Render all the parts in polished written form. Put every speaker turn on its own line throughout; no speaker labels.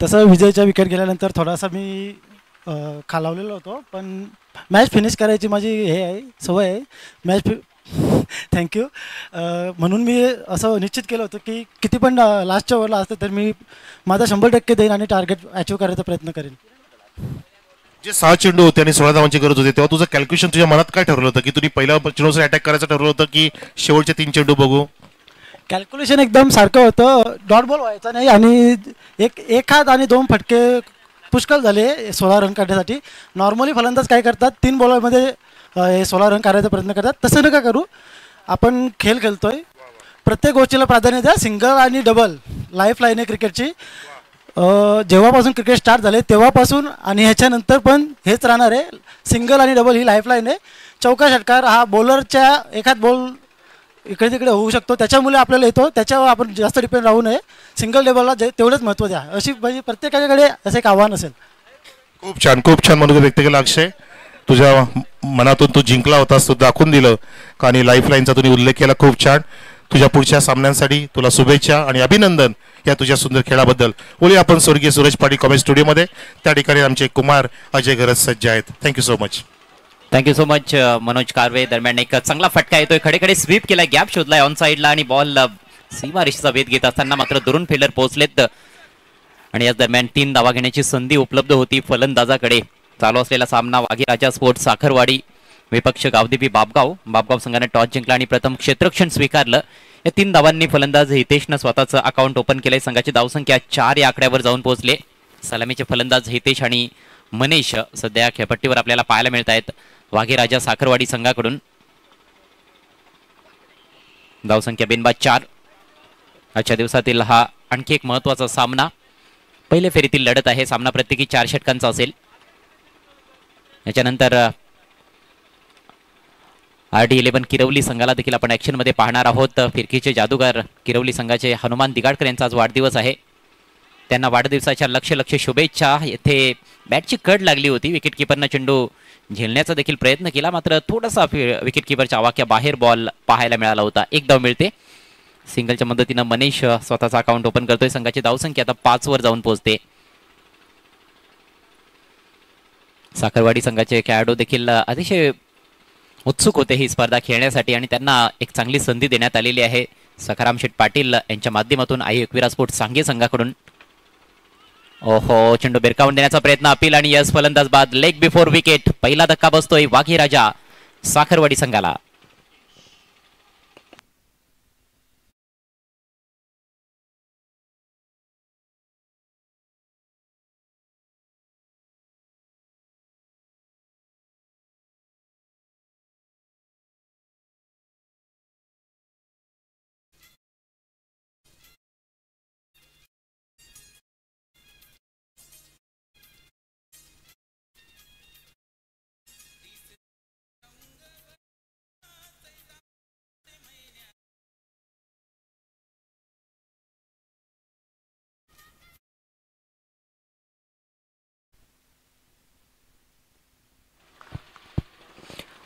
तसं विजयच्या विकेट गेल्यानंतर थोडासा मी खालावलेलो होतो, पण मॅच फिनिश करायची माझी हे आहे, सवय आहे. Match thank you. म्हणून मी असं निश्चित केलं होतं की किती पण लास्टच्या ओव्हरला असतं तर मी माझा 100% देईन आणि टार्गेट अचीव करायचा प्रयत्न करेन.
जे 6 चेंडू होते आणि 16 धावांची गरज होती तेव्हा तुझं कॅल्क्युलेशन तुझ्या मनात काय ठरवलं होतं की तुम्ही पहिल्या चेंडूवर अटॅक करायचं ठरवलं होतं की शेवटचे 3 चेंडू बघू?
कॅल्क्युलेशन एकदम सारखं होतं. डॉट बॉल व्हायचा नाही आणि एक हात आणि 2 फटके पुष्कळ झाले 16 रन काढण्यासाठी. नॉर्मली फलंदाज काय करतात, 3 बॉलरमध्ये हे 16 रन काढायचा प्रयत्न करतात. तसं नका करू. आपण खेळ खेळतोय, प्रत्येक गोष्टीला प्राधान्य द्या. सिंगल आणि डबल लाईफ लाईन आहे क्रिकेटची. जेव्हापासून क्रिकेट स्टार्ट झाले तेव्हापासून आणि ह्याच्यानंतर पण हेच राहणार आहे. सिंगल आणि डबल ही लाईफ लाईन आहे. चौका षटकार हा बॉलरच्या एखाद बॉल इकडे तिकडे होऊ शकतो, त्याच्यामुळे आपल्याला येतो. त्याच्यावर आपण जास्त डिपेंड राहू नये. सिंगल डबलला तेवढंच महत्त्व द्या. अशी म्हणजे प्रत्येकाकडे असं एक आव्हान असेल.
खूप छान मनोगत व्यक्त केलं अक्षय. तुझ्या मनातून तू जिंकला होतास, तू दाखवून दिलं आणि लाईफ लाईनचा तुम्ही उल्लेख केला. खूप छान. तुझ्या पुढच्या सामन्यांसाठी तुला शुभेच्छा आणि अभिनंदन या तुझ्या सुंदर खेळाबद्दल. बोलूया आपण स्वर्गीय सूरज पाटील कॉमेडी स्टुडिओमध्ये. त्या ठिकाणी आमचे कुमार अजय गरज सज्ज आहेत. Thank you so much.
Thank you so much Manoj Karve. दरम्यान एक चांगला फटका येतोय, खडे स्वीप केला, गॅप शोधलाय ऑन साईडला आणि बॉल सीमा रेषेचा वेध घेत असताना मात्र दुरून फिल्डर पोहोचलेत आणि याच दरम्यान 3 धावा घेण्याची संधी उपलब्ध होती फलंदाजाकडे. चालू असलेला सामना वाघीराजा स्पोर्ट्स साखरवाडी विपक्ष गावदेवी बाबगाव संघाने टॉस जिंकला आणि प्रथम क्षेत्ररक्षण स्वीकारलं. या 3 धावांनी फलंदाज हितेशनं स्वतःचं अकाउंट ओपन केलंय. संघाची धावसंख्या 4 या आकड्यावर जाऊन पोहोचले. सलामीचे फलंदाज हितेश आणि मनीष सध्या खेळपट्टीवर आपल्याला पाहायला मिळत आहेत वाघेराजा साखरवाडी संघाकडून. धावसंख्या बिनबाद 4. आजच्या दिवसातील हा आणखी एक महत्वाचा सामना, पहिल्या फेरीतील लढत आहे. सामना प्रत्येकी 4 षटकांचा असेल. याच्यानंतर RD11 किरवली संघाला देखील आपण ॲक्शनमध्ये पाहणार आहोत. फिरकीचे जादूगार किरवली संघाचे हनुमान दिगाडकर यांचा आज वाढदिवस आहे. त्यांना वाढदिवसाच्या लक्ष शुभेच्छा. येथे बॅटची कड लागली होती. विकेटकीपरनं चेंडू झेलण्याचा देखील प्रयत्न केला, मात्र थोडासा विकेटकीपरच्या आवाक्या बाहेर बॉल पाहायला मिळाला होता. एक धाव मिळते. सिंगलच्या मदतीनं मनीष स्वतःचा अकाउंट ओपन करतोय. संघाची धावसंख्या आता 5 वर जाऊन पोहोचते. साखरवाडी संघाचे खेळाडू देखील अतिशय उत्सुक होते ही स्पर्धा खेळण्यासाठी आणि त्यांना एक चांगली संधी देण्यात आलेली आहे सखाराम शेठ पाटील यांच्या माध्यमातून. आई एकविरा स्पोर्ट्स सांगे संघाकडून ओहो, चेंडू बेरकावून देण्याचा प्रयत्न, अपील आणि यस फलंदाज बाद. Leg before wicket. पहिला धक्का बसतोय वाघीराजा साखरवाडी संघाला.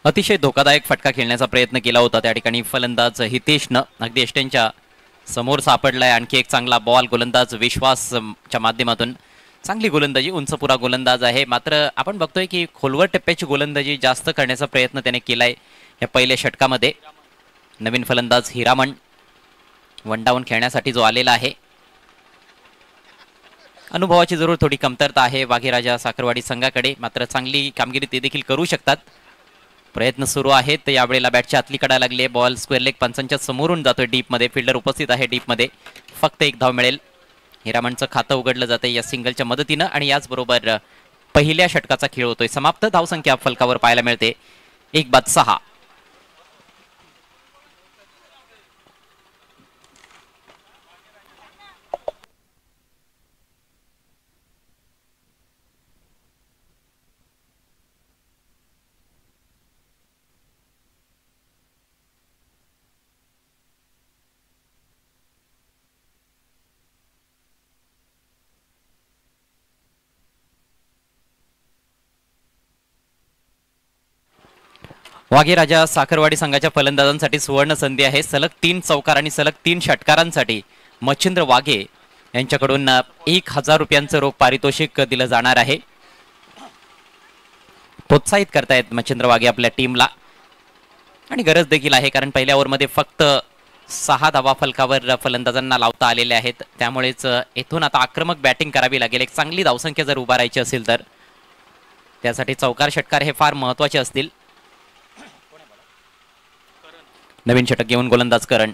अतिशय धोकादायक फटका खेळण्याचा प्रयत्न केला होता त्या ठिकाणी फलंदाज हितेशनं. अगदी एष्टेंच्या समोर सापडलाय आणखी एक चांगला बॉल. गोलंदाज विश्वासच्या माध्यमातून चांगली गोलंदाजी, उंचपुरा गोलंदाज आहे. मात्र आपण बघतोय की खोलवर टप्प्याची गोलंदाजी जास्त करण्याचा प्रयत्न त्याने केलाय या पहिल्या षटकामध्ये. नवीन फलंदाज हिरामण वनडाऊन खेळण्यासाठी जो आलेला आहे. अनुभवाची जरूर थोडी कमतरता आहे वाघेराजा साखरवाडी संघाकडे, मात्र चांगली कामगिरी ते देखील करू शकतात. प्रयत्न सुरू आहेत. यावेळेला बॅटच्या आतली कडा लागली. बॉल स्क्वेअर लेग पंचांच्या समोरून जातोय डीपमध्ये. फिल्डर उपस्थित आहे डीपमध्ये. फक्त 1 धाव मिळेल. हिरामणचं खातं उघडलं जातंय या सिंगलच्या मदतीनं आणि याचबरोबर पहिल्या षटकाचा खेळ होतोय समाप्त. धावसंख्या फलकावर पाहायला मिळते 1-6. वाघेराजा साखरवाडी संघाच्या फलंदाजांसाठी सुवर्ण संधी आहे. सलग 3 चौकार आणि सलग 3 षटकारांसाठी मच्छिंद्र वाघे यांच्याकडून 1000 रुपयांचं रोख पारितोषिक दिलं जाणार आहे. प्रोत्साहित करतायत मच्छिंद्र वाघे आपल्या टीमला आणि गरज देखील आहे, कारण पहिल्या ओव्हरमध्ये फक्त 6 धावा फलकावर फलंदाजांना लावता आलेले आहेत. त्यामुळेच येथून आता आक्रमक बॅटिंग करावी लागेल. एक चांगली धावसंख्या जर उभारायची असेल तर त्यासाठी चौकार षटकार हे फार महत्वाचे असतील. नवीन षटक घेऊन गोलंदाज करण.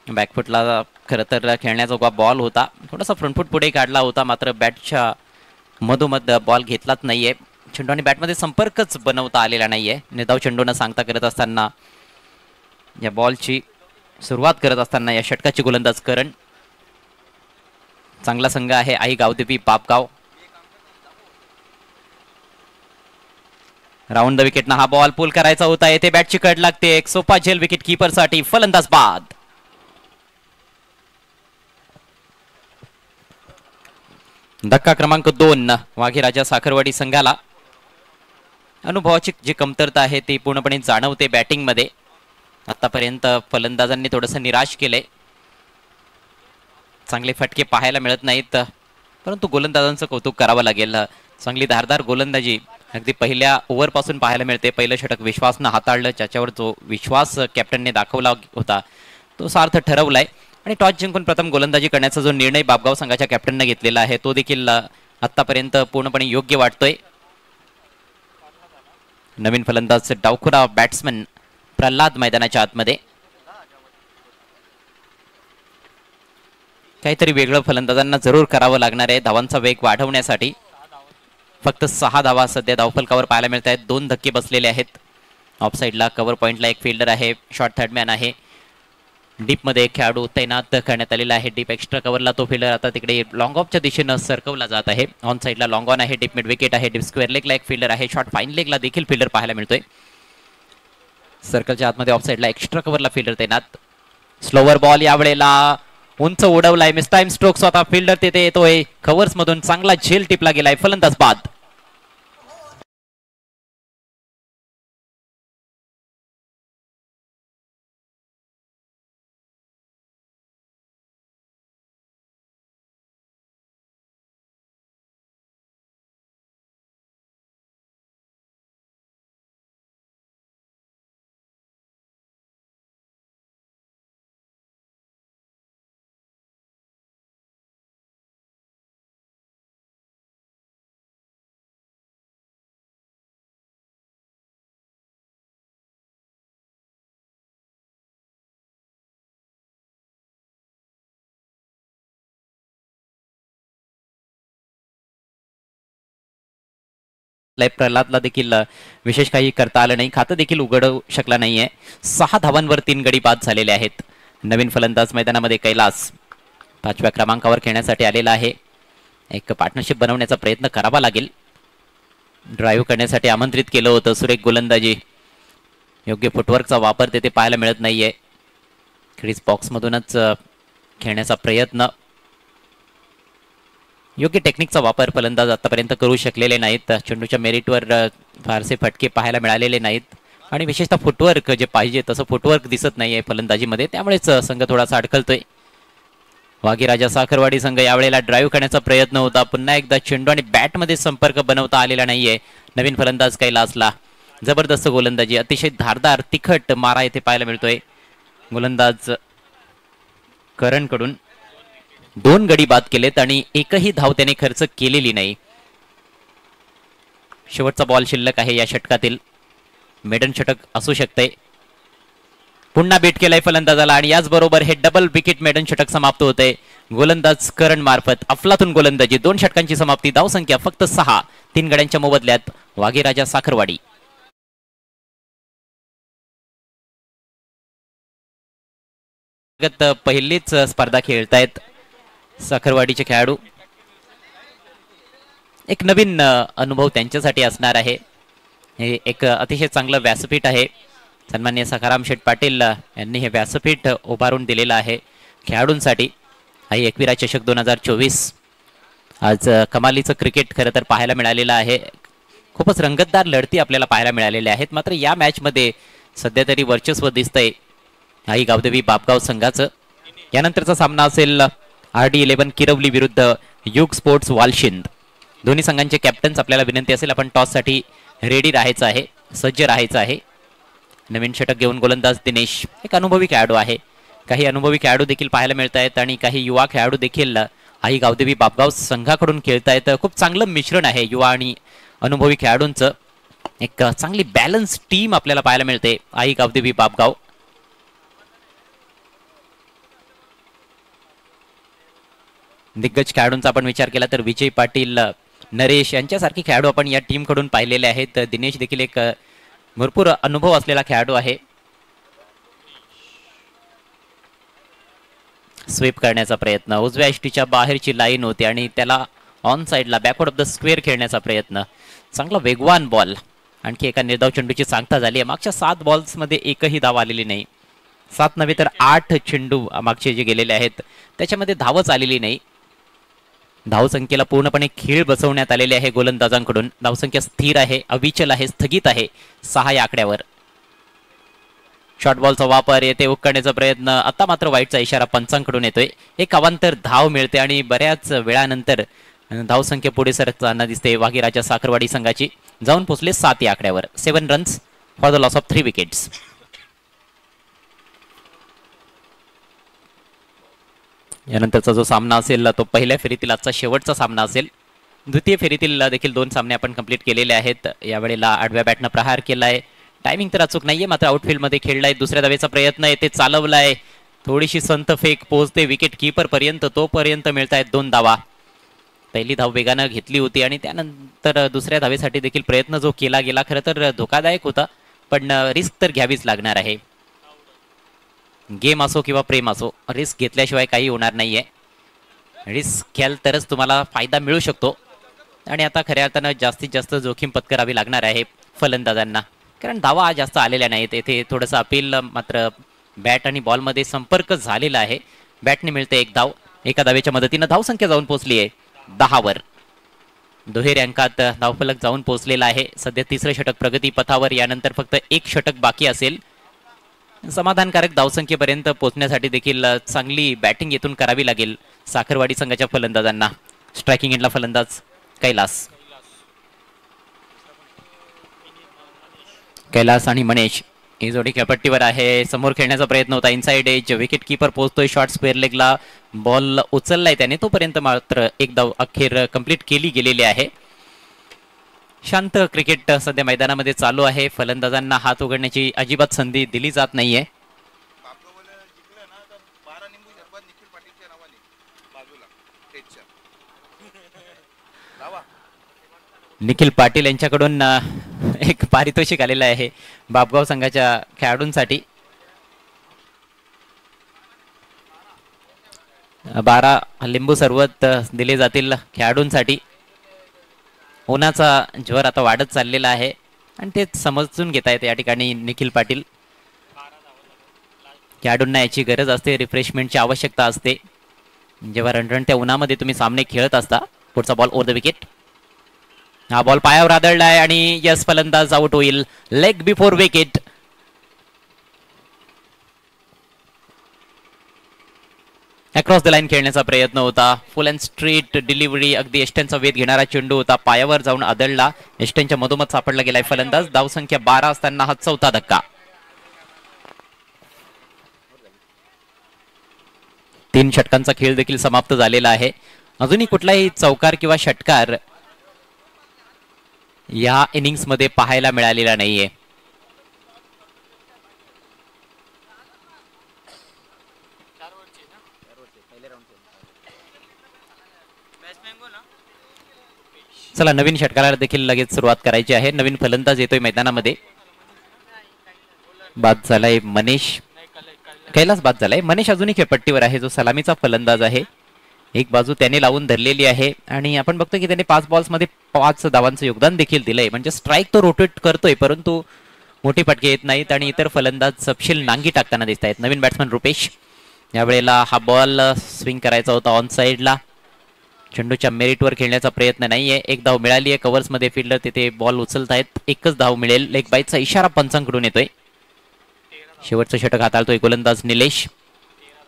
बॅकफुटला खरं तर खेळण्याजोगा बॉल होता, थोडासा फ्रंटफूट पुढे काढला होता, मात्र बॅटच्या मधोमध बॉल घेतलाच नाहीये. चेंडू आणि बॅटमध्ये संपर्कच बनवता आलेला नाहीये. निदाव चेंडूनं सांगता करत असताना या बॉलची सुरुवात करत असताना या षटकाची गोलंदाज करण. चांगला संघ आहे आई गावदेवी बापगाव. राऊंड द विकेटना हा बॉल पुल करायचा होता. येथे बॅटची कड लागते. एक सोपा झेल विकेट कीपर साठी. फलंदाज बाद. धक्का क्रमांक 2 वाघेराजा साखरवाडी संघाला. अनुभवाची जी कमतरता आहे ती पूर्णपणे जाणवते बॅटिंग मध्ये. आतापर्यंत फलंदाजांनी थोडंसं निराश केले. चांगले फटके पाहायला मिळत नाहीत, परंतु गोलंदाजांचं कौतुक करावं लागेल. चांगली धारदार गोलंदाजी अगदी पहिल्या ओव्हर पासून पाहायला मिळते. पहिलं षटक विश्वासनं हाताळलं, ज्याच्यावर जो विश्वास कॅप्टनने दाखवला होता तो सार्थ ठरवलाय. आणि टॉस जिंकून प्रथम गोलंदाजी करण्याचा जो निर्णय बापगाव संघाच्या कॅप्टनने घेतलेला आहे तो देखील आतापर्यंत पूर्णपणे योग्य वाटतोय. नवीन फलंदाज डावखुरा बॅट्समन प्रल्हाद मैदानाच्या आतमध्ये. काहीतरी वेगळं फलंदाजांना जरूर करावं लागणार आहे धावांचा वेग वाढवण्यासाठी. फक्त 6 धावा सध्या धावफलकावर पाहायला मिळत आहेत. 2 धक्के बसलेले आहेत. ऑफसाईडला कव्हर पॉइंटला एक फिल्डर आहे, शॉर्ट थर्डमॅन आहे. डीपमध्ये एक खेळाडू तैनात करण्यात आलेला आहे. डीप एक्स्ट्रा कव्हरला तो फिल्डर आता तिकडे लॉंग ऑफच्या दिशेनं सरकवला जात आहे. ऑन साईडला लॉंग ऑन आहे. डीप मिड विकेट आहे. डीप स्क्वेअर लेगला एक फिल्डर आहे. शॉर्ट फाईन लेगला देखील फिल्डर पाहायला मिळतोय. सर्कलच्या आतमध्ये ऑफ साईडला एक्स्ट्रा कव्हरला फिल्डर तैनात. स्लोवर बॉल यावेळेला उंच उडवलाय. मिस टाइम स्ट्रोक स्वतः फिल्डर तिथे येतोय. कव्हर्स मधून चांगला झेल टिपला गेलाय. फलंदाज बाद. प्रल्हादला देखील विशेष काही करता आलं नाही. खातं देखील उघडू शकला नाहीये. 6 धावांवर 3 गडी बाद झालेले आहेत. नवीन फलंदाज मैदानामध्ये कैलास 5व्या क्रमांकावर खेळण्यासाठी आलेला आहे. एक पार्टनरशिप बनवण्याचा प्रयत्न करावा लागेल. ड्राईव्ह करण्यासाठी आमंत्रित केलं होतं. सुरेख गोलंदाजी, योग्य फुटवर्कचा वापर तेथे पाहायला मिळत नाहीये. क्रीज बॉक्स मधूनच खेळण्याचा प्रयत्न, योग्य टेक्निकचा वापर फलंदाज आतापर्यंत करू शकलेले नाहीत. चेंडूच्या मेरिटवर फारसे फटके पाहायला मिळालेले नाहीत आणि विशेषतः फुटवर्क जे पाहिजे तसं फुटवर्क दिसत नाहीये फलंदाजीमध्ये. त्यामुळेच संघ थोडासा अडकलतोय. वाघेराजा साखरवाडी संघ यावेळेला ड्राईव्ह करण्याचा प्रयत्न होता. पुन्हा एकदा चेंडू आणि बॅटमध्ये संपर्क बनवता आलेला नाहीये. नवीन फलंदाज कैलासला जबरदस्त गोलंदाजी, अतिशय धारदार तिखट मारा इथे पाहायला मिळतोय. गोलंदाज करणकडून 2 गडी बाद केलेत आणि एकही धाव त्याने खर्च केलेली नाही. शेवटचा बॉल शिल्लक आहे या षटकातील. मेडन षटक असू शकते. पुन्हा बीट केलाय फलंदाजाला आणि याचबरोबर हे डबल विकेट मेडन षटक समाप्त होते. गोलंदाज करण मार्फत अफलातून गोलंदाजी. 2 षटकांची समाप्ती. धावसंख्या फक्त 6. 3 गड्यांच्या मोबदल्यात वाघेराजा साखरवाडी. पहिलीच स्पर्धा खेळतायत साखरवाडीचे खेळाडू. एक नवीन अनुभव त्यांच्यासाठी असणार आहे. हे एक अतिशय चांगलं व्यासपीठ आहे. सन्माननीय सखाराम शेठ पाटील यांनी हे व्यासपीठ उभारून दिलेलं आहे खेळाडूंसाठी. आई एकविरा चषक 2024 आज कमालीचं क्रिकेट खरं तर पाहायला मिळालेलं आहे. खूपच रंगतदार लढती आपल्याला पाहायला मिळालेल्या आहेत. मात्र या मॅचमध्ये सध्या तरी वर्चस्व दिसतंय आई गावदेवी बापगाव संघाचं. यानंतरचा सामना असेल RD11 किरवली विरुद्ध युग स्पोर्ट्स वालशिंद. दोन्ही संघांचे कॅप्टन्स आपल्याला विनंती असेल आपण टॉससाठी रेडी राहायचं आहे, सज्ज राहायचं आहे. नवीन षटक घेऊन गोलंदाज दिनेश एक अनुभवी खेळाडू आहे. काही अनुभवी खेळाडू देखील पाहायला मिळत आहेत आणि काही युवा खेळाडू देखील आई गावदेवी बापगाव संघाकडून खेळत आहेत. खूप चांगलं मिश्रण आहे युवा आणि अनुभवी खेळाडूंचं. एक चांगली बॅलन्स टीम आपल्याला पाहायला मिळते आई गावदेवी बापगाव. दिग्गज खेळाडूंचा आपण विचार केला तर विजय पाटील, नरेश यांच्यासारखे खेळाडू आपण या टीम कडून पाहिलेले आहेत. दिनेश देखील एक भरपूर अनुभव असलेला खेळाडू आहे. स्वीप करण्याचा प्रयत्न, उजव्या यष्टीच्या बाहेरची लाईन होती आणि त्याला ऑन साइडला बॅकवर्ड ऑफ द स्क्वेअर खेळण्याचा प्रयत्न. चांगला वेगवान बॉल. आणखी एका निर्धाव चेंडूची सांगता झाली आहे. मागच्या 7 बॉल्समध्ये एकही धाव आलेली नाही. 7 नव्हे तर 8 चेंडू मागचे जे गेलेले आहेत त्याच्यामध्ये धावच आलेली नाही. धावसंख्येला पूर्णपणे खीळ बसवण्यात आलेले आहे गोलंदाजांकडून. धावसंख्या स्थिर आहे, अविचल आहे, स्थगित आहे 6 या आकड्यावर. शॉर्ट बॉलचा वापर, येथे उकळण्याचा प्रयत्न. आता मात्र वाईटचा इशारा पंचांकडून येतोय. एक अवांतर धाव मिळते आणि बऱ्याच वेळानंतर धावसंख्या पुढे सरकताना दिसते वाघेराच्या साखरवाडी संघाची. जाऊन पोहोचले 7 या आकड्यावर. 7 runs for the loss of 3 wickets. यानंतरचा जो सामना असेल तो पहिल्या फेरीतील आजचा शेवटचा सामना असेल. द्वितीय फेरीतील देखील 2 सामने आपण कंप्लीट केलेले आहेत. यावेळेला आडव्या बॅटनं प्रहार केलाय. टायमिंग तर अचूक नाहीये, मात्र आउटफील्ड मध्ये खेळलाय. दुसऱ्या धावेचा प्रयत्न येते, चालवलाय. थोडीशी संत फेक पोहोचते विकेट कीपर पर्यंत. तोपर्यंत मिळतायत 2 धावा. पहिली धाव वेगानं घेतली होती आणि त्यानंतर दुसऱ्या धावेसाठी देखील प्रयत्न जो केला गेला खरं तर धोकादायक होता, पण रिस्क तर घ्यावीच लागणार आहे. गेम असो किंवा प्रेम असो, रिस्क घेतल्याशिवाय काही होणार नाहीये. रिस्क घ्याल तरच तुम्हाला फायदा मिळू शकतो आणि आता खऱ्या अर्थानं जास्तीत जास्त जोखीम पत्करावी लागणार आहे फलंदाजांना, कारण धावा जास्त आलेल्या नाहीत. येथे थोडंसं अपील, मात्र बॅट आणि बॉलमध्ये संपर्क झालेला आहे. बॅटने मिळते 1 धाव. एका धावेच्या मदतीनं धावसंख्या जाऊन पोहोचली आहे 10 वर. दुहेरी अंकात धावफलक जाऊन पोहोचलेला आहे. सध्या 3रं षटक प्रगती पथावर. यानंतर फक्त 1 षटक बाकी असेल. समाधानकारक धावसंख्येपर्यंत पोहोचण्यासाठी देखील चांगली बॅटिंग येथून करावी लागेल साखरवाडी संघाच्या फलंदाजांना. स्ट्रायकिंग एंडला फलंदाज कैलास आणि मनेश ही जोडी खेळपट्टीवर आहे. समोर खेळण्याचा प्रयत्न होता, इनसाइड एज. विकेट कीपर पोहोचतोय शॉर्ट स्क्वेअर लेगला. बॉल उचललाय त्याने, तोपर्यंत मात्र 1 धाव अखेर कंप्लीट केली गेलेली आहे. शांत क्रिकेट सध्या मैदानामध्ये चालू आहे. फलंदाजांना हात उघडण्याची अजिबात संधी दिली जात नाहीये. निखिल पाटील यांच्याकडून एक पारितोषिक आलेलं आहे बापगाव संघाच्या खेळाडूंसाठी. 12 लिंबू सरबत दिले जातील खेळाडूंसाठी. उन्हाचा ज्वर आता वाढत चाललेला आहे आणि ते समजून घेता येते या ठिकाणी निखिल पाटील. खेळाडूंना याची गरज असते, रिफ्रेशमेंटची आवश्यकता असते जेव्हा रणरणत्या उन्हामध्ये तुम्ही सामने खेळत असता. पुढचा बॉल ओव्हर द विकेट. हा बॉल पायावर आदळला आहे आणि यस, फलंदाज आउट होईल. Leg before wicket. Across the line खेळण्याचा प्रयत्न होता. फुल अँड स्ट्रेट डिलिव्हरी, अगदी एस्टनचा वेध घेणारा चेंडू होता. पायावर जाऊन आदळला. एस्टनच्या मधोमध सापडला गेलाय फलंदाज. धावसंख्या 12 असताना हा 4था धक्का. 3 षटकांचा खेळ देखील समाप्त झालेला आहे. अजूनही कुठलाही चौकार किंवा षटकार या इनिंग्स मध्ये पाहायला मिळालेला नाहीये. चला, नवीन षटकाला देखील लगेच सुरुवात करायची आहे. नवीन फलंदाज येतोय मैदानामध्ये. बाद झालाय मनीष. कैलास बाद झालाय. मनीष अजूनही खेळपट्टीवर आहे, जो सलामीचा फलंदाज आहे. एक बाजू त्याने लावून धरलेली आहे आणि आपण बघतो की त्याने 5 बॉल्समध्ये 5 धावांचं योगदान देखील दिलंय. म्हणजे स्ट्राईक तो रोटेट करतोय, परंतु मोठी फटके येत नाहीत आणि इतर फलंदाज सपशील नांगी टाकताना दिसत आहेत. नवीन बॅट्समन रुपेश. यावेळेला हा बॉल स्विंग करायचा होता ऑन साइडला. चेंडूच्या मेरिटवर खेळण्याचा प्रयत्न नाहीये. 1 धाव मिळाली आहे. कव्हर्समध्ये फिल्डर तिथे बॉल उचलतायत. 1च धाव मिळेल. लेग बाईटचा इशारा पंचांकडून येतोय. शेवटचं षटक हाताळतोय गोलंदाज निलेश.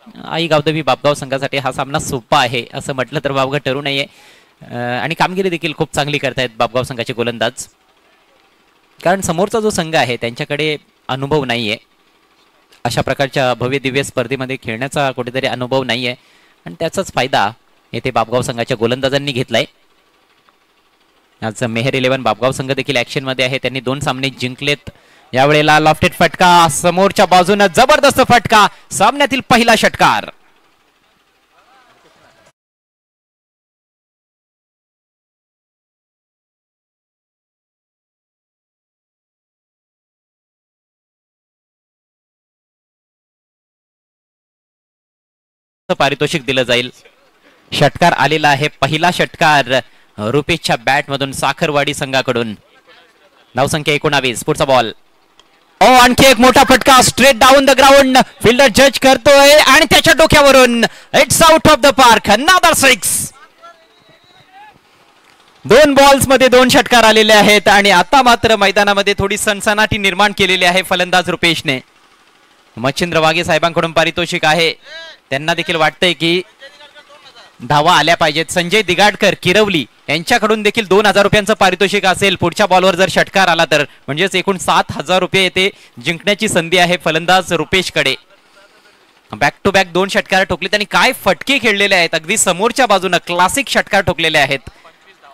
आई गावदेवी बापगाव संघासाठी हा सामना सोपा आहे असं म्हटलं तर वावगं ठरू नये. आणि कामगिरी देखील खूप चांगली करतायत बापगाव संघाचे गोलंदाज, कारण समोरचा जो संघ आहे त्यांच्याकडे अनुभव नाहीये, अशा प्रकारच्या भव्य दिव्य स्पर्धेमध्ये खेळण्याचा कुठेतरी अनुभव नाहीये आणि त्याचाच फायदा येथे बापगाव संघाच्या गोलंदाजांनी घेतलाय. आज मेहर 11 बापगाव संघ देखील ऍक्शन मध्ये आहे, त्यांनी 2 सामने जिंकलेत. यावेळेला लॉफ्टेड फटका समोरच्या बाजूने, जबरदस्त फटका, सामन्यातील पहिला षटकार. पारितोषिक दिलं जाईल. षटकार आलेला आहे, पहिला षटकार रुपेशच्या बॅट मधून साखरवाडी संघाकडून. धावसंख्या 19. पुढचा बॉल. आणखी एक मोठा फटका straight down the ground. Fielder जज करतोय आणि त्याच्या डोक्यावरून it's out of the park. Another 6. 2 balls मध्ये 2 षटकार आलेले आहेत आणि आता मात्र मैदानामध्ये थोडी सनसनाटी निर्माण केलेली आहे फलंदाज रुपेशने. मच्छिंद्र वाघे साहेबांकडून पारितोषिक आहे, त्यांना देखील वाटतंय की धावा आल्या पाहिजेत. संजय दिगाडकर किरवली यांच्याकडून देखील 2000 रुपयांचं पारितोषिक असेल पुढच्या बॉलवर जर षटकार आला तर, म्हणजेच एकूण 7000 रुपये येथे जिंकण्याची संधी आहे फलंदाज रुपेशकडे. बॅक टू बॅक 2 षटकार ठोकलेत आणि काय फटके खेळलेले आहेत, अगदी समोरच्या बाजूनं क्लासिक षटकार ठोकलेले आहेत.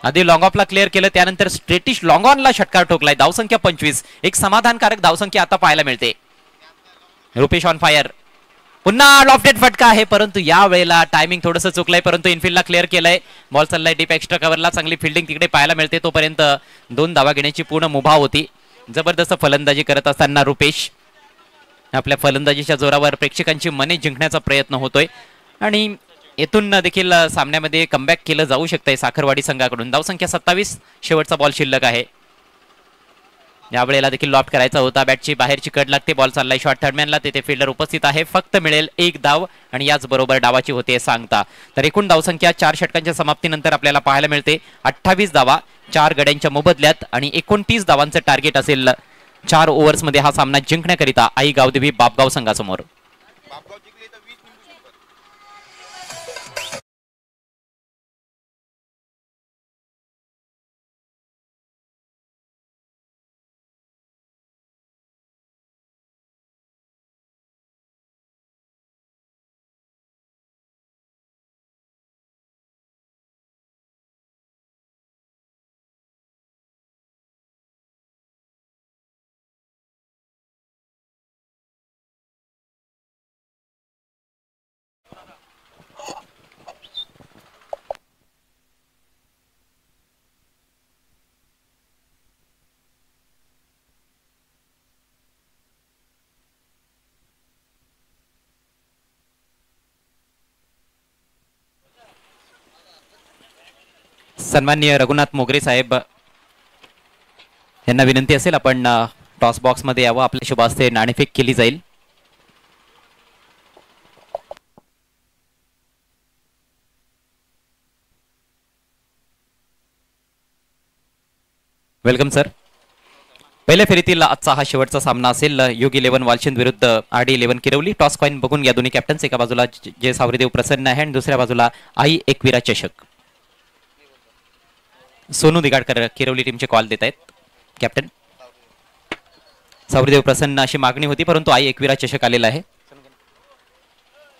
आधी लॉंग ऑफला क्लिअर केलं, त्यानंतर स्ट्रेटिश लॉंग ऑनला षटकार ठोकलाय. धावसंख्या 25. एक समाधानकारक धावसंख्या आता पाहायला मिळते. Rupesh on fire. पुन्हा लॉफ्टेड फटका आहे, परंतु या वेळेला टायमिंग थोडंसं चुकलंय, परंतु इनफिल्डला क्लिअर केलंय. बॉल चाललाय डीप एक्स्ट्रा कव्हरला, चांगली फिल्डिंग तिकडे पाहायला मिळते. तोपर्यंत 2 धावा घेण्याची पूर्ण मुभा होती. जबरदस्त फलंदाजी करत असताना रुपेश आपल्या फलंदाजीच्या जोरावर प्रेक्षकांची मने जिंकण्याचा प्रयत्न होतोय आणि येथून देखील सामन्यामध्ये कमबॅक केलं जाऊ शकतंय साखरवाडी संघाकडून. धावसंख्या 27. शेवटचा बॉल शिल्लक आहे. यावेळेला देखील लॉफ्ट करायचा होता, बॅटची बाहेरची कड लागते. बॉल चाललाय शॉर्ट थर्डमॅनला, तेथे फिल्डर उपस्थित आहे. फक्त मिळेल 1 धाव आणि याच बरोबर डावाची होते सांगता. तर एकूण धावसंख्या 4 षटकांच्या समाप्तीनंतर आपल्याला पाहायला मिळते 28 धावा 4 गड्यांच्या मोबदल्यात आणि 29 धावांचं टार्गेट असेल 4 ओव्हर्समध्ये हा सामना जिंकण्याकरिता आई गावदेवी बापगाव संघासमोर. सन्माननीय रघुनाथ मोगरे साहेब यांना विनंती असेल आपण टॉस बॉक्स मध्ये यावं, आपल्या शुभ हस्ते नाणेफेक केली जाईल. Welcome sir. पहिल्या फेरीतील आजचा हा शेवटचा सामना असेल. युग 11 वालशिंद विरुद्ध RD 11 किरवली. टॉस कॉइन बघून घ्या दोन्ही कॅप्टन्स. एका बाजूला जय सावरीदेव प्रसन्न आहे आणि दुसऱ्या बाजूला आई एकविरा चषक. सोनू दिगाडकर किरवली टीमचे कॉल देत आहेत. कॅप्टन सावरीदेव प्रसन्न अशी मागणी होती, परंतु आई एकविरा चषक आलेला आहे.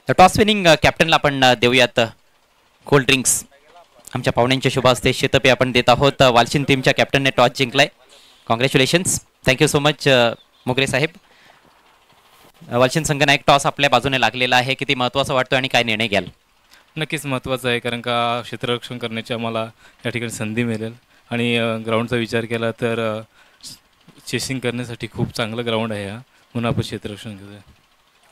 तर टॉस विनिंग कॅप्टनला आपण देऊयात कोल्ड ड्रिंक्स. आमच्या पाहुण्यांच्या शुभ हस्ते शीतपेय आपण देत आहोत. वालशिंद टीमच्या कॅप्टनने टॉस जिंकलाय. Congratulations. Thank you so much Mogre साहेब. वालशिंद संघनायक टॉस आपल्या बाजूने लागलेला आहे, किती महत्त्वाचा वाटतो आणि काय निर्णय घ्याल?
नक्कीच महत्त्वाचं आहे, कारण का क्षेत्ररक्षण करण्याची आम्हाला या ठिकाणी संधी मिळेल आणि ग्राउंडचा विचार केला तर चेसिंग करण्यासाठी खूप चांगलं ग्राउंड आहे हा, म्हणून आपण क्षेत्ररक्षण घेतोय.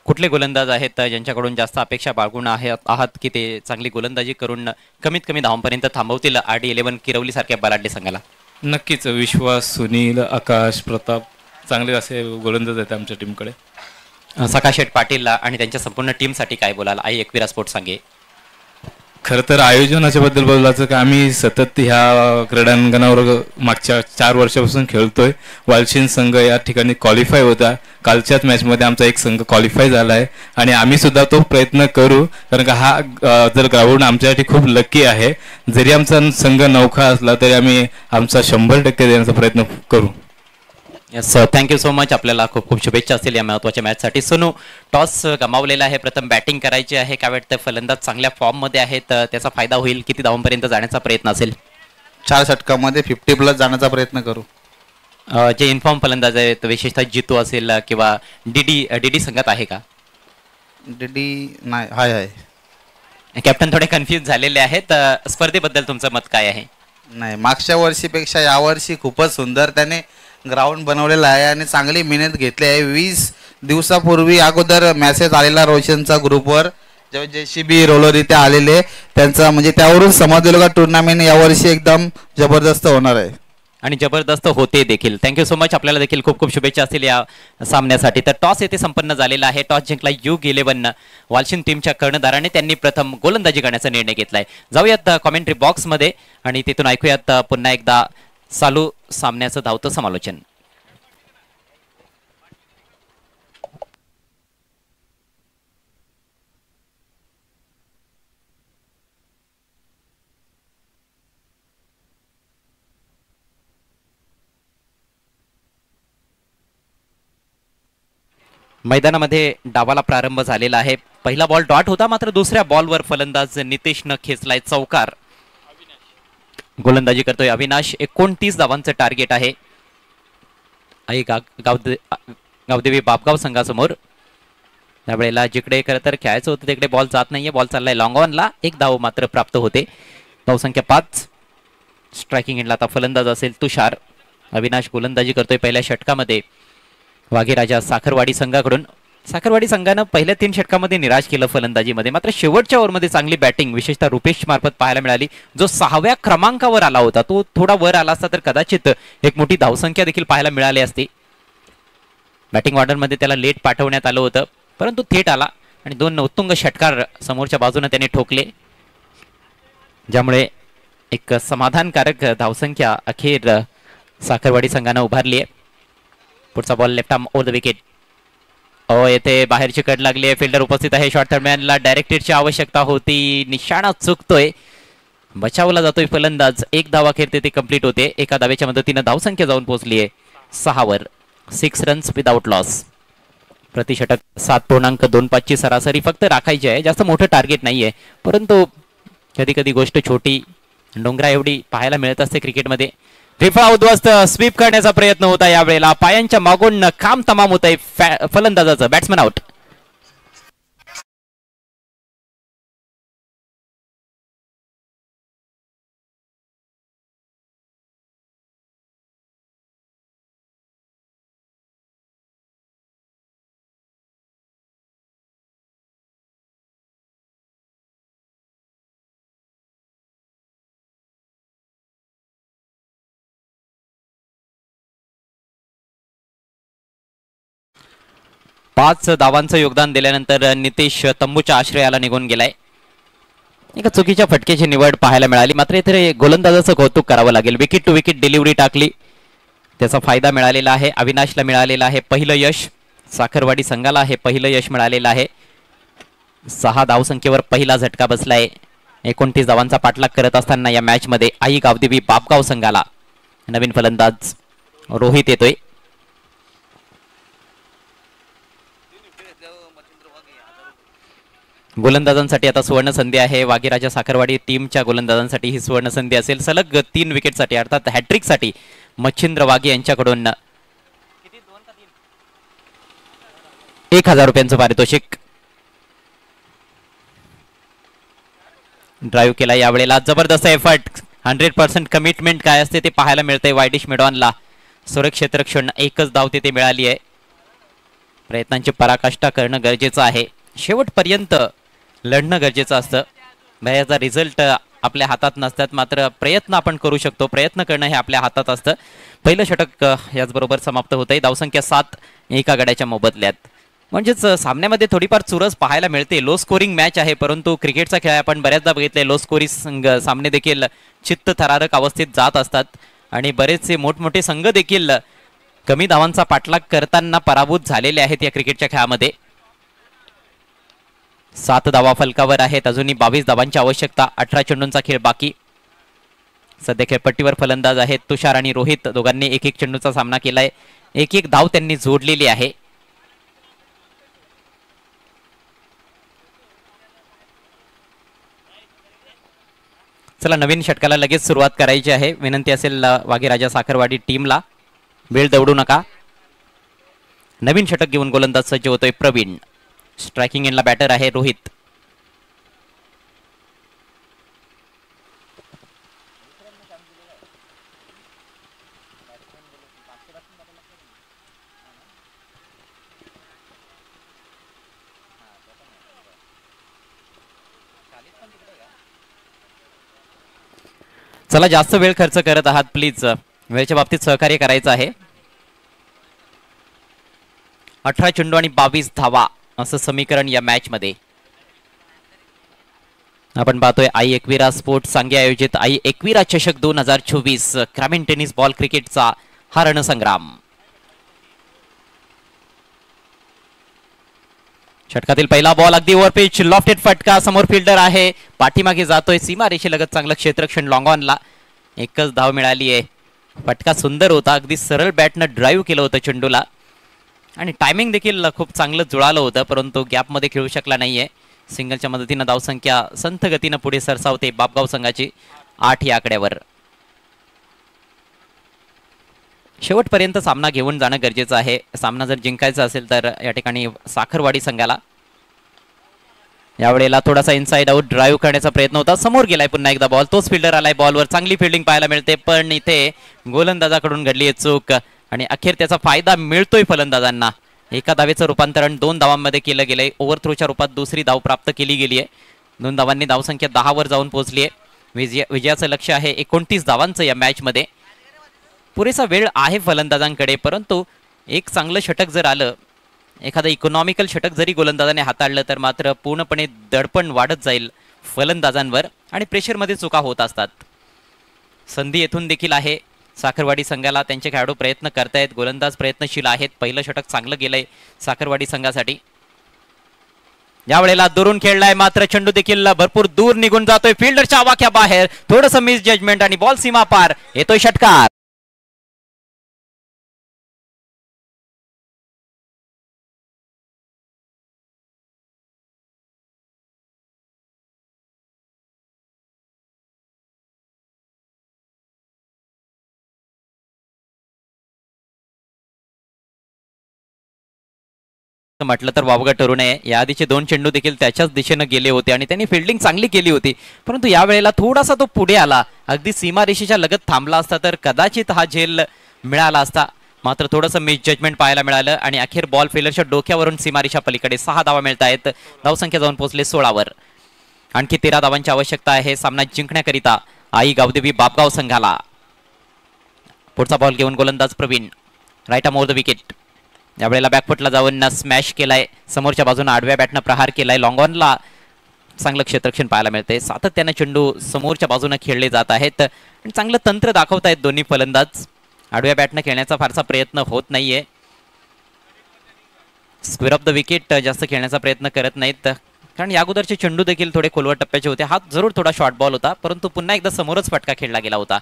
कुठले गोलंदाज आहेत ज्यांच्याकडून जास्त अपेक्षा बाळगून आहात की ते चांगली गोलंदाजी करून कमीत कमी धावांपर्यंत थांबवतील RD 11 किरवली सारख्या बलाढ्य संघाला?
नक्कीच विश्वास, सुनील, आकाश, प्रताप चांगले असे गोलंदाज आहेत आमच्या टीमकडे.
सकाशेठ पाटील आणि त्यांच्या संपूर्ण टीमसाठी काय बोलाल आई एकविरा स्पोर्ट्स सांगे?
खरं तर आयोजनाच्या बद्दल बोलायचं का आम्ही सतत ह्या क्रीडांगणावर मागच्या 4 वर्षापासून खेळतोय. वालशिन संघ या ठिकाणी क्वालिफाय होता. कालच्याच मॅचमध्ये आमचा एक संघ क्वालिफाय झाला आहे आणि आम्ही सुद्धा तो प्रयत्न करू, कारण का हा जर ग्राउंड आमच्यासाठी खूप लकी आहे. जरी आमचा संघ नौखा असला तरी आम्ही आमचा 100% देण्याचा प्रयत्न करू.
Yes thank you so much. आपल्याला खूप खूप शुभेच्छा असतील या महत्त्वाच्या मॅचसाठी. सोनू, टॉस गमावलेला आहे, प्रथम बॅटिंग करायची आहे. काय वाटतं, फलंदाज चांगल्या फॉर्ममध्ये आहेत, त्याचा फायदा होईल? किती धावांपर्यंत जाण्याचा प्रयत्न असेल?
4 षटकामध्ये 50+ जाण्याचा प्रयत्न करू.
जे इन्फॉर्म फलंदाज आहेत, विशेषतः जितू असेल किंवा डीडी संघात आहे का?
डीडी नाही, हाय.
कॅप्टन थोडे कन्फ्यूज झालेले आहेत. स्पर्धेबद्दल तुमचं मत काय आहे?
नाही, मागच्या वर्षीपेक्षा यावर्षी खूपच सुंदर त्याने ग्राउंड बनवलेला आहे आणि चांगली मेहनत घेतली आहे. 20 दिवसापूर्वी अगोदर मेसेज आलेला रोशनचा ग्रुपवर, जेव्हा JCB रोलर इथे आलेले, त्यांचा म्हणजे त्यावरून समजलेलं का टुर्नामेंट यावर्षी एकदम जबरदस्त होणार आहे
आणि जबरदस्त होते देखील. Thank you so much. आपल्याला देखील खूप खूप शुभेच्छा असतील या सामन्यासाठी. तर टॉस येथे संपन्न झालेला आहे. टॉस जिंकला UG11 वालशिन टीमच्या कर्णधाराने. त्यांनी प्रथम गोलंदाजी करण्याचा निर्णय घेतलाय. जाऊयात कॉमेंट्री बॉक्समध्ये आणि तिथून ऐकूयात पुन्हा एकदा चालू सामन्याचं धावतं समालोचन. मैदानामध्ये डावाला प्रारंभ झालेला आहे. पहिला बॉल डॉट होता, मात्र दुसऱ्या बॉलवर फलंदाज नितेशनं खेचलाय चौकार. गोलंदाजी करतोय अविनाश. 29 धावांचं टार्गेट आहे गावदेवी बापगाव संघासमोर. त्यावेळेला जिकडे खरं तर खेळायचं होतं तिकडे बॉल जात नाहीये. बॉल चाललाय लॉंग ऑनला. 1 धाव मात्र प्राप्त होते. धावसंख्या 5. स्ट्रायकिंग एंडला आता फलंदाज असेल तुषार. अविनाश गोलंदाजी करतोय पहिल्या षटकामध्ये वाघेराजा साखरवाडी संघाकडून. साखरवाडी संघानं पहिल्या 3 षटकामध्ये निराश केलं फलंदाजीमध्ये, मात्र शेवटच्या ओव्हरमध्ये चांगली बॅटिंग विशेषतः रुपेश मार्फत पाहायला मिळाली. जो 6व्या क्रमांकावर आला होता तो थोडा वर आला असता तर कदाचित एक मोठी धावसंख्या देखील पाहायला मिळाली असती. बॅटिंग ऑर्डरमध्ये त्याला लेट पाठवण्यात आलं होतं, परंतु थेट आला आणि 2 उत्तुंग षटकार समोरच्या बाजूने त्याने ठोकले, ज्यामुळे एक समाधानकारक धावसंख्या अखेर साखरवाडी संघानं उभारली आहे. पुढचा ball left arm over the wicket. येथे बाहेरची कट लागली आहे. फिल्डर उपस्थित आहे. शॉर्ट थर्डमॅनला डायरेक्ट हिटची आवश्यकता होती. निशाणा चुकतोय. बचावला जातोय फलंदाज. 1 धाव अखेर ते कंप्लीट होते. एका धावेच्या मदतीनं धावसंख्या जाऊन पोहोचली आहे 6 6 रन्स विदाउट लॉस. प्रतिषटक 7.25 ची सरासरी फक्त राखायची आहे. जास्त मोठं टार्गेट नाहीये, परंतु कधी कधी गोष्ट छोटी डोंगरा एवढी पाहायला मिळत असते क्रिकेटमध्ये. त्रिफळा उद्ध्वस्त स्वीप करण्याचा प्रयत्न होता. यावेळेला पायांच्या मागून काम तमाम होत आहे फलंदाजाचं. Batsman out. पाच धावांचं योगदान दिल्यानंतर नितेश तंबूच्या आश्रयाला निघून गेलाय. एका चुकीच्या फटक्याची निवड पाहायला मिळाली, मात्र इथे गोलंदाजाचं कौतुक करावं लागेल. विकेट टू विकेट डिलिव्हरी टाकली, त्याचा फायदा मिळालेला आहे. अविनाशला मिळालेला आहे पहिलं यश. साखरवाडी संघाला हे पहिलं यश मिळालेलं आहे. 6 धावसंख्येवर पहिला झटका बसलाय. 29 धावांचा पाठलाग करत असताना या मॅच मध्ये आई गावदेवी बापगाव संघाला नवीन फलंदाज रोहित येतोय. गोलंदाजांसाठी आता सुवर्ण संधी आहे. वाघेराजा साखरवाडी टीमच्या गोलंदाजांसाठी ही सुवर्ण संधी असेल. सलग 3 विकेटसाठी अर्थात हॅट्रिक साठी मच्छिंद्र वाघे यांच्याकडून 1000 रुपयांचं पारितोषिक. ड्राईव्ह केला यावेळेला. जबरदस्त एफर्ट, 100% कमिटमेंट काय असते ते पाहायला मिळतंय वायडिश मेडॉनला. सुरक्षित रक्षण, एकच धाव तिथे मिळाली आहे. प्रयत्नांची पराकाष्ठा करणं गरजेचं आहे. शेवटपर्यंत लढणं गरजेचं असतं. याचा रिझल्ट आपल्या हातात नसतात, मात्र प्रयत्न आपण करू शकतो. प्रयत्न करणं हे आपल्या हातात असतं. पहिलं षटक याचबरोबर समाप्त होत आहे. धावसंख्या 7 एका गड्याच्या मोबदल्यात. म्हणजेच सामन्यामध्ये थोडीफार चुरस पाहायला मिळते. लो स्कोरिंग मॅच आहे, परंतु क्रिकेटचा खेळ आपण बऱ्याचदा बघितले लो स्कोरिंग सामने देखील चित्त थरारक अवस्थेत जात असतात आणि बरेचसे मोठमोठे संघ देखील कमी धावांचा पाठलाग करताना पराभूत झालेले आहेत या क्रिकेटच्या खेळामध्ये. 7 धावा फलकावर आहेत, अजूनही 22 धावांची आवश्यकता. 18 चेंडूंचा खेळ बाकी. सध्या खेळपट्टीवर फलंदाज आहेत तुषार आणि रोहित, दोघांनी 1-1 चेंडूचा सामना केलाय. 1-1 धाव त्यांनी जोडलेली आहे. चला नवीन षटकाला लगेच सुरुवात करायची आहे. विनंती असेल वाघेराजा साखरवाडी टीमला, वेळ दवडू नका. नवीन षटक घेऊन गोलंदाज सज्ज होतोय प्रवीण. स्ट्रायकिंग एंडला बॅटर आहे रोहित. चला जास्त वेळ खर्च करत आहात, प्लीज वेळेच्या बाबतीत सहकार्य करायचं आहे. 18 चेंडू आणि 22 धावा असं समीकरण या मॅच मध्ये. आपण पाहतोय आई एकविरा स्पोर्ट्स सांगे आयोजित आई एकविरा चषक 2024 ग्रामीण टेनिस बॉल क्रिकेटचा हा रणसंग्राम. षटकातील पहिला बॉल अगदी ओव्हर पिच, लॉफ्टेड फटका, समोर फिल्डर आहे, पाठीमागे जातोय, सीमा रेषेलगत चांगलं क्षेत्ररक्षण लॉंग ऑनला. एकच धाव मिळाली आहे. फटका सुंदर होता, अगदी सरळ बॅटनं ड्राईव्ह केलं होतं चेंडूला आणि टायमिंग देखील खूप चांगलं जुळालं होतं, परंतु गॅपमध्ये खेळू शकला नाहीये. सिंगलच्या मदतीनं धावसंख्या संथ गतीनं पुढे सरसावते बापगाव संघाची 8 या आकड्यावर. शेवटपर्यंत सामना घेऊन जाणं गरजेचं आहे. सामना जर जिंकायचा असेल तर या ठिकाणी साखरवाडी संघाला. यावेळेला थोडासा इनसाइड आउट ड्राईव्ह करण्याचा प्रयत्न होता, समोर गेलाय पुन्हा एकदा बॉल, तोच फिल्डर आलाय बॉलवर. चांगली फिल्डिंग पाहायला मिळते, पण इथे गोलंदाजाकडून घडली आहे चूक आणि अखेर त्याचा फायदा मिळतोय फलंदाजांना. एका धावेचं रूपांतरण 2 धावांमध्ये केलं गेलंय. ओव्हरथ्रोच्या रूपात दुसरी धाव प्राप्त केली गेली आहे. 2 धावांनी धावसंख्या 10 वर जाऊन पोहोचली आहे. विजयाचं लक्ष आहे 29 धावांचं या मॅच मध्ये. पुरेसा वेळ आहे फलंदाजांकडे, परंतु एक चांगलं षटक जर आलं, एखादं इकॉनॉमिकल षटक जरी गोलंदाजाने हाताळलं तर मात्र पूर्णपणे दडपण वाढत जाईल फलंदाजांवर आणि प्रेशरमध्ये चुका होत असतात. संधी येथून देखील आहे साखरवाडी संघाला. त्यांचे खेळाडू प्रयत्न करतायत, गोलंदाज प्रयत्नशील आहेत. पहिलं षटक चांगलं गेलंय साखरवाडी संघासाठी. यावेळेला दुरून खेळलाय, मात्र चेंडू देखील भरपूर दूर निघून जातोय फिल्डरच्या आवाक्या बाहेर. थोडंसं मिस जजमेंट आणि बॉल सीमा पार. येतोय षटकार. म्हटलं तर वावगा ठरू नये. या आधीचे 2 चेंडू देखील त्याच्याच दिशेनं गेले होते आणि त्यांनी फिल्डिंग चांगली केली होती, परंतु यावेळेला थोडासा तो पुढे आला, अगदी सीमारेषेच्या लगत थांबला असता तर कदाचित हा झेल मिळाला असता. मात्र थोडंसं मिस जजमेंट पाहायला मिळालं आणि अखेर बॉल फिल्डरच्या डोक्यावरून सीमारेषा पलीकडे. 6 धावा मिळत आहेत. धावसंख्या जाऊन पोहोचले 16 वर. आणखी 13 धावांची आवश्यकता आहे सामना जिंकण्याकरिता आई गावदेवी बापगाव संघाला. पुढचा बॉल घेऊन गोलंदाज Praveen. Right arm over the wicket. यावेळेला बॅकफुटला जाऊन स्मॅश केलाय, समोरच्या बाजूने आडव्या बॅटनं प्रहार केलाय. लॉंग ऑनला चांगलं क्षेत्ररक्षण पाहायला मिळते. सातत्याने चेंडू समोरच्या बाजूने खेळले जात आहेत आणि चांगलं तंत्र दाखवतायत दोन्ही फलंदाज. आडव्या बॅटनं खेळण्याचा फारसा प्रयत्न होत नाहीये. स्क्वेअर ऑफ द विकेट जास्त खेळण्याचा प्रयत्न करत नाहीत, कारण या अगोदरचे चेंडू देखील थोडे खोलवर टप्प्याचे होते. हा जरूर थोडा शॉर्ट बॉल होता, परंतु पुन्हा एकदा समोरच फटका खेळला गेला होता.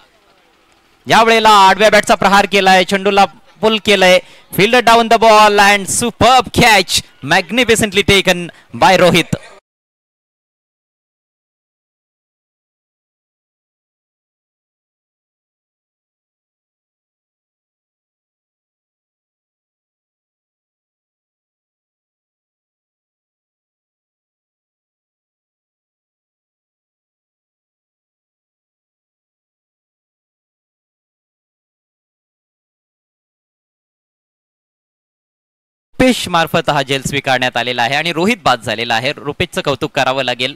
यावेळेला आडव्या बॅटचा प्रहार केलाय, चेंडूला पुल केलंय. Fielder down the ball and superb catch, magnificently taken by Rohit. Rupesh मार्फत हा जेल स्वीकारण्यात आलेला आहे आणि रोहित बाद झालेला आहे. रुपेशचं कौतुक करावं लागेल.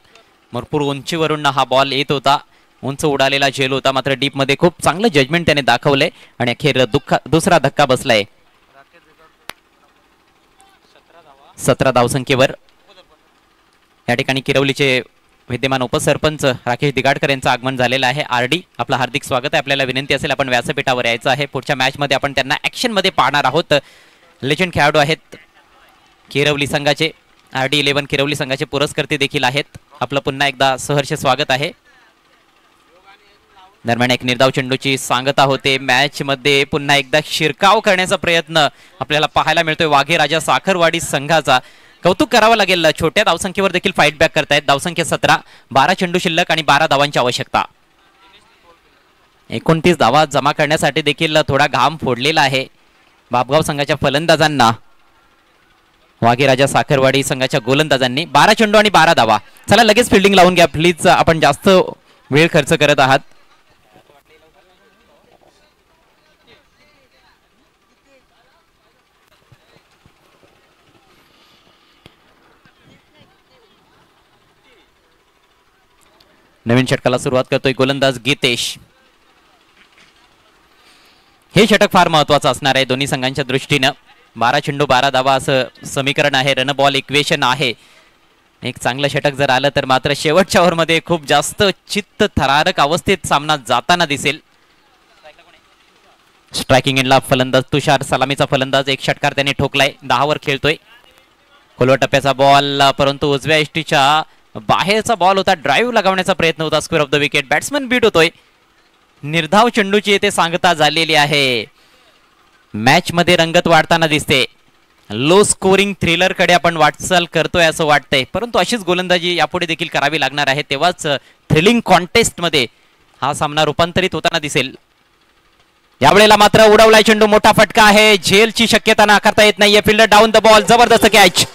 भरपूर उंचीवरून हा बॉल येत होता, उंच उडालेला झेल होता, मात्र डीप मध्ये खूप चांगलं जजमेंट त्याने दाखवलंय आणि अखेर दुसरा धक्का बसलाय. 17 धावसंख्येवर. या ठिकाणी किरवलीचे विद्यमान उपसरपंच राकेश दिगाडकर यांचं आगमन झालेलं आहे. आरडी आपलं हार्दिक स्वागत आहे. आपल्याला विनंती असेल आपण व्यासपीठावर यायचं आहे. पुढच्या मॅचमध्ये आपण त्यांना ॲक्शनमध्ये पाहणार आहोत. लेजंड खेळाडू आहेत किरवली संघाचे. RD11 किरवली संघाचे पुरस्कर्ते देखील आहेत. आपलं पुन्हा एकदा सहर्ष स्वागत आहे. दरम्यान एक निर्धाव चेंडूची सांगता होते. मॅच मध्ये पुन्हा एकदा शिरकाव करण्याचा प्रयत्न आपल्याला पाहायला मिळतोय वाघे राजा साखरवाडी संघाचा. कौतुक करावं लागेल, छोट्या धावसंख्येवर देखील फाईट बॅक करतायत. धावसंख्या 17, 12 चेंडू शिल्लक आणि 12 धावांची आवश्यकता. 29 धावा जमा करण्यासाठी देखील थोडा घाम फोडलेला आहे बापगाव संघाच्या फलंदाजांना. वाघे राजा साखरवाडी संघाच्या गोलंदाजांनी 12 चेंडू आणि 12 धावा. चला लगेच फिल्डिंग लावून घ्या प्लीज, आपण जास्त वेळ खर्च करत आहात. नवीन षटकाला सुरुवात करतोय गोलंदाज गीतेश. हे षटक फार महत्वाचं असणार आहे दोन्ही संघांच्या दृष्टीनं. 12 चेंडू 12 धावा असं समीकरण आहे, रन बॉल इक्वेशन आहे. एक चांगलं षटक जर आलं तर मात्र शेवटच्या ओव्हरमध्ये खूप जास्त चित्त थरारक अवस्थेत सामना जाताना दिसेल. स्ट्रायकिंग एंडला फलंदाज तुषार, सलामीचा फलंदाज. एक षटकार त्याने ठोकलाय, 10 वर खेळतोय. खोलवा टप्प्याचा बॉल, परंतु उजव्या एष्टीच्या बाहेरचा बॉल होता. ड्राईव्ह लगावण्याचा प्रयत्न होता, square off the wicket. Batsman beat होतोय. निर्धाव चेंडूची येथे सांगता झालेली आहे. मॅच मध्ये रंगत वाढताना दिसते. लो स्कोरिंग थ्रिलर कडे आपण वाटचाल करतोय असं वाटतंय, परंतु अशीच गोलंदाजी यापुढे देखील करावी लागणार आहे. तेव्हाच थ्रिलिंग कॉन्टेस्ट मध्ये हा सामना रूपांतरित होताना दिसेल. यावेळेला मात्र उडवलाय चेंडू, मोठा फटका आहे. झेलची शक्यता नाकारता येत नाहीये. फिल्डर डाऊन द बॉल, जबरदस्त कॅच.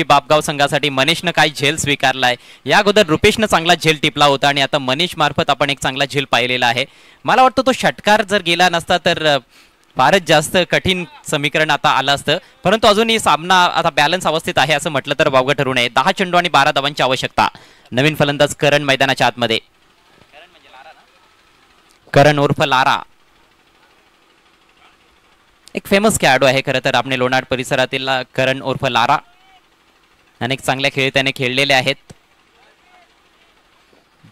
बापगाव संघासाठी मनीषनं काय झेल स्वीकारलाय. या अगोदर रुपेशनं चांगला झेल टिपला होता आणि आता मनीष मार्फत आपण एक चांगला झेल पाहिलेला आहे. मला वाटतं तो षटकार जर गेला नसता तर फारच जास्त कठीण समीकरण आता आलं असतं, परंतु अजूनही सामना आता बॅलन्स अवस्थेत आहे असं म्हटलं तर वावगं ठरू नये. 10 चेंडू आणि 12 धावांची आवश्यकता. नवीन फलंदाज करण मैदानाच्या आतमध्ये. करण उर्फ लारा एक फेमस खेळाडू आहे खरं तर आपले लोणाड परिसरातील करण उर्फ लारा. अनेक चांगल्या खेळ त्याने खेळलेले आहेत,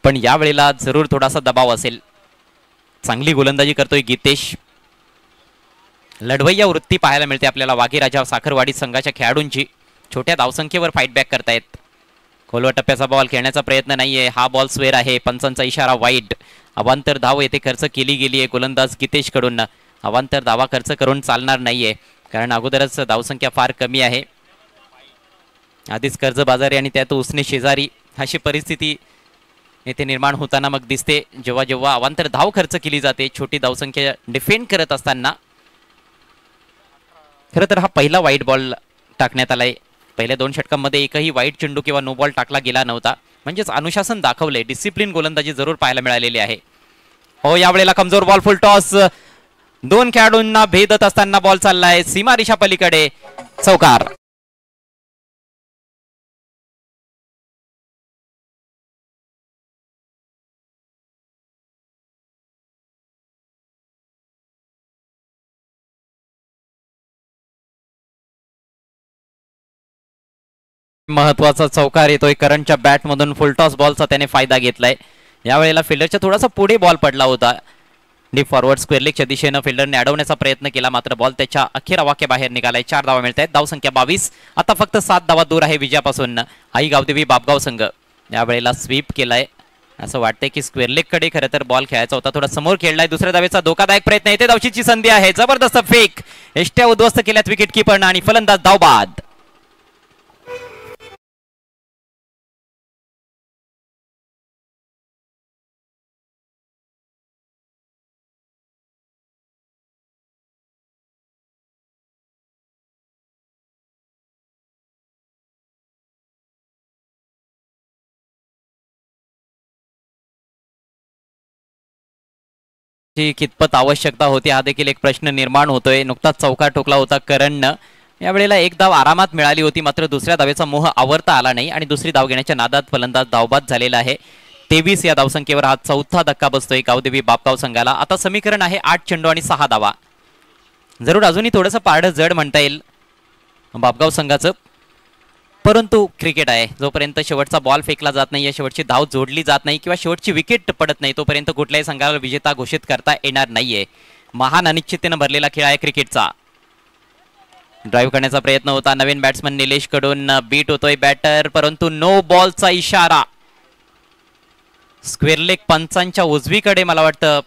पण यावेळेला जरूर थोडासा दबाव असेल. चांगली गोलंदाजी करतोय गीतेश. लढवय्या वृत्ती पाहायला मिळते आपल्याला वाघे राजा साखरवाडी संघाच्या खेळाडूंची. छोट्या धावसंख्येवर फाईट बॅक करतायत. खोलवा टप्प्याचा बॉल खेळण्याचा प्रयत्न नाहीये. हा बॉल स्वेअर आहे. पंचांचा इशारा वाईड. अवांतर धाव येथे खर्च केली गेली आहे गोलंदाज गीतेश कडून. अवांतर धावा खर्च करून चालणार नाहीये, कारण अगोदरच धावसंख्या फार कमी आहे. आधीच कर्जबाजारी आणि त्यात उसने शेजारी अशी परिस्थिती येथे निर्माण होताना मग दिसते जेव्हा जेव्हा अवांतर धाव खर्च केली जाते छोटी धावसंख्या डिफेंड करत असताना. खरं तर हा पहिला वाईट बॉल टाकण्यात आलाय. पहिल्या 2 षटकांमध्ये एकही वाईट चेंडू किंवा नो बॉल टाकला गेला नव्हता, म्हणजेच अनुशासन दाखवले. डिसिप्लिन गोलंदाजी जरूर पाहायला मिळालेली आहे. हो, यावेळेला कमजोर बॉल, फुल टॉस. 2 खेळाडूंना भेदत असताना बॉल चाललाय सीमारेषा पलीकडे. चौकार. महत्वाचा चौकार येतोय करणच्या बॅट मधून. फुलटॉस बॉलचा त्याने फायदा घेतलाय. यावेळेला फिल्डरच्या थोडासा पुढे बॉल पडला होता. डीप फॉरवर्ड स्क्वेअर लेगच्या दिशेनं फिल्डरने अडवण्याचा प्रयत्न केला, मात्र बॉल त्याच्या अखेर वाक्याबाहेर निघालाय. 4 धावा मिळत आहेत. धावसंख्या 22. आता फक्त 7 धावा दूर आहे विजयापासून आई गावदेवी बापगाव संघ. यावेळेला स्वीप केलाय. असं वाटतंय की स्क्वेअर लेग कडे खरं तर बॉल खेळायचा होता. थोडा समोर खेळलाय. दुसऱ्या धावेचा धोकादायक प्रयत्न. येते धावचीची संधी आहे. जबरदस्त फेक. एष्ट्या उद्ध्वस्त केल्यात विकेट कीपरनं आणि फलंदाज धावबाद. ची कितपत आवश्यकता होती हा देखील एक प्रश्न निर्माण होतोय. नुकताच चौकार ठोकला होता करणनं. यावेळेला एक धाव आरामात मिळाली होती, मात्र दुसऱ्या धावेचा मोह आवरता आला नाही आणि दुसरी धाव घेण्याच्या नादात फलंदाज धावबाद झालेला आहे. 23 या धावसंख्येवर हा चौथा धक्का बसतोय गावदेवी बापगाव संघाला. आता समीकरण आहे 8 चेंडू आणि 6 धावा. जरूर अजूनही थोडंसं पारडं जड म्हणता येईल बापगाव संघाचं, परंतु क्रिकेट आहे. जोपर्यंत शेवटचा बॉल फेकला जात नाही, शेवटची धाव जोडली जात नाही किंवा शेवटची विकेट पडत नाही, तोपर्यंत कुठल्याही संघाला विजेता घोषित करता येणार नाहीये. महान अनिश्चिततेनं भरलेला खेळ आहे क्रिकेटचा. ड्राईव्ह करण्याचा प्रयत्न होता नवीन बॅट्समन निलेश कडून, बीट होतोय बॅटर, परंतु नो बॉलचा इशारा. स्क्वेअर लेग पंचांच्या उजवीकडे मला वाटतं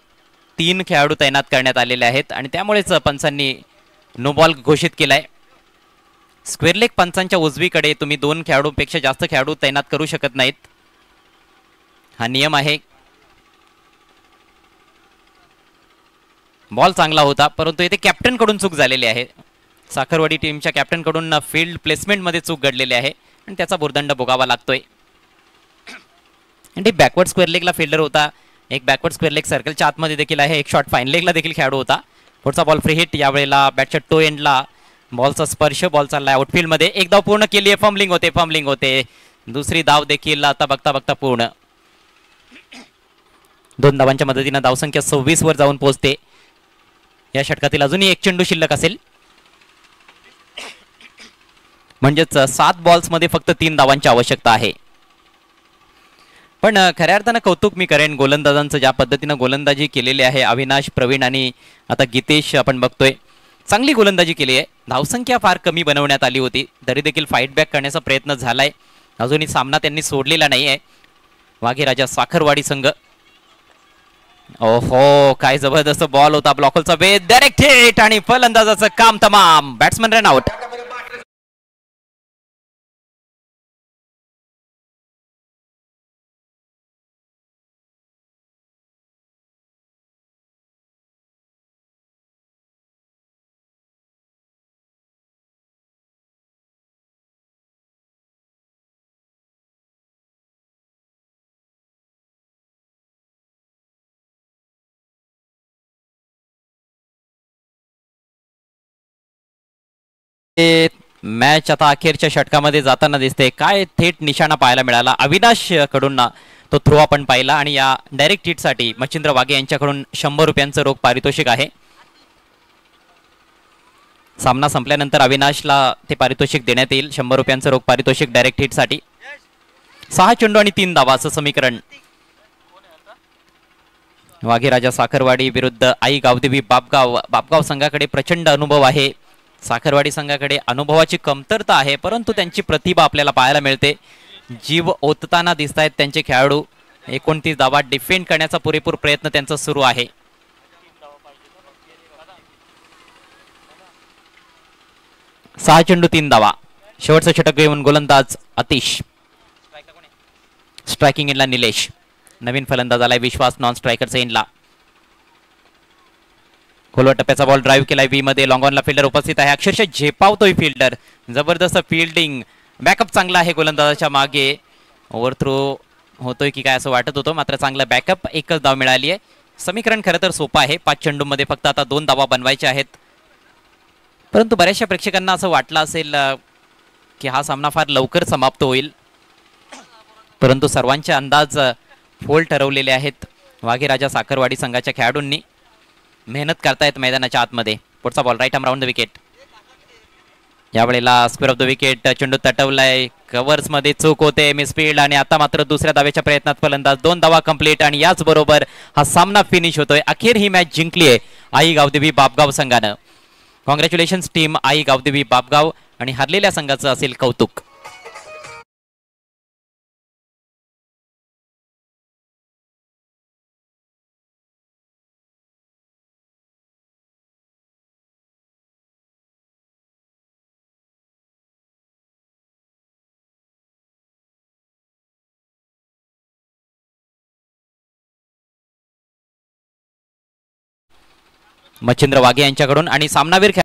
3 खेळाडू तैनात करण्यात आलेले आहेत आणि त्यामुळेच पंचांनी नो बॉल घोषित केलाय. स्क्वेअर लेग पंचांच्या उजवीकडे तुम्ही 2 खेळाडूंपेक्षा जास्त खेळाडू तैनात करू शकत नाहीत, हा नियम आहे. बॉल चांगला होता, परंतु इथे कॅप्टन कडून चूक झालेली आहे. साखरवाडी टीमच्या कॅप्टन कडून फील्ड प्लेसमेंट मध्ये चूक घडलेली आहे आणि त्याचा भुर्दंड भोगावा लागतोय. आणि बॅकवर्ड स्क्वेअर लेगला फिल्डर होता, एक बॅकवर्ड स्क्वेअर लेग सर्कलच्या आतमध्ये देखील आहे, एक शॉट फाईन लेगला देखील खेळाडू होता. पुढचा बॉल फ्री हिट. यावेळेला बॅटच्या टो एंडला बॉलचा स्पर्श, बॉल चाललाय आउटफील्ड मध्ये. एक धाव पूर्ण केली आहे, फंबलिंग होते. दुसरी धाव देखील आता बघता बघता पूर्ण. 2 धावांच्या मदतीनं धावसंख्या 26 वर जाऊन पोहोचते. या षटकातील अजूनही एक चेंडू शिल्लक असेल, म्हणजेच 7 बॉल्स मध्ये फक्त 3 धावांची आवश्यकता आहे. पण खऱ्या अर्थानं कौतुक मी करेन गोलंदाजांचं, ज्या पद्धतीनं गोलंदाजी केलेली आहे. अविनाश, प्रवीण आणि आता गीतेश आपण बघतोय, चांगली गोलंदाजी केली आहे. धावसंख्या फार कमी बनवण्यात आली होती, तरी देखील फाईट बॅक करण्याचा प्रयत्न झालाय. अजूनही सामना त्यांनी सोडलेला नाही आहे. वाघेराजा साखरवाडी संघ. ओहो, काय जबरदस्त बॉल होता, ब्लॉकलचा वेध, डायरेक्ट हिट आणि फलंदाजाचं काम तमाम. Batsman run out. मॅच आता अखेरच्या षटकामध्ये जाताना दिसते. काय थेट निशाणा पाहायला मिळाला अविनाश कडून, तो थ्रो आपण पाहिला. आणि या डायरेक्ट हिटसाठी मच्छिंद्र वाघे यांच्याकडून 100 रुपयांचं रोख पारितोषिक आहे. सामना संपल्यानंतर अविनाशला ते पारितोषिक देण्यात येईल, 100 रुपयांचं रोख पारितोषिक डायरेक्ट हिटसाठी. 6 चेंडू आणि 3 धावा असं समीकरण. वाघेराजा साखरवाडी विरुद्ध आई गावदेवी बापगाव संघाकडे प्रचंड अनुभव आहे. साखरवाडी संघाकडे अनुभवाची कमतरता आहे, परंतु त्यांची प्रतिभा आपल्याला पाहायला मिळते. जीव ओतताना दिसत आहेत त्यांचे खेळाडू. 29 धावा डिफेंड करण्याचा पुरेपूर प्रयत्न त्यांचा सुरू आहे. सहा चेंडू 3 धावा. शेवटचं षटक घेऊन गोलंदाज अतिश. स्ट्रायकिंग एंडला निलेश. नवीन फलंदाज आलाय विश्वास नॉन स्ट्रायकरचा एंडला. खोलवर टप्प्याचा बॉल ड्राईव्ह केलाय बी मध्ये. लॉंग ऑनला फिल्डर उपस्थित आहे, अक्षरशः झेपावतोय फिल्डर. जबरदस्त फिल्डिंग, बॅकअप चांगला आहे गोलंदाजाच्या मागे. ओव्हर थ्रो होतोय की काय असं वाटत होतं, मात्र चांगला बॅकअप. 1च धाव मिळाली आहे. समीकरण खरं तर सोपं आहे. 5 चेंडूमध्ये फक्त आता 2 धावा बनवायच्या आहेत. परंतु बऱ्याचशा प्रेक्षकांना असं वाटलं असेल की हा सामना फार लवकर समाप्त होईल, परंतु सर्वांचे अंदाज फोल ठरवलेले आहेत. वाघेराजा साखरवाडी संघाच्या खेळाडूंनी मेहनत करतायत मैदानाच्या आतमध्ये. पुढचा ball right arm round the wicket. यावेळेला स्क्वेअर ऑफ द विकेट. चेंडू तटवलाय, कव्हर्स मध्ये चूक होते, मिसफील्ड. आणि आता मात्र दुसऱ्या धावेच्या प्रयत्नात फलंदाज. 2 धावा कंप्लीट आणि याच बरोबर हा सामना फिनिश होतोय. अखेर ही मॅच जिंकली आहे आई गावदेवी बापगाव संघानं. कॉंग्रॅच्युलेशन्स टीम आई गावदेवी बापगाव. आणि हरलेल्या संघाचं असेल कौतुक. मच्छिंद्र वाघे यांच्याकडून आणि सामनावीर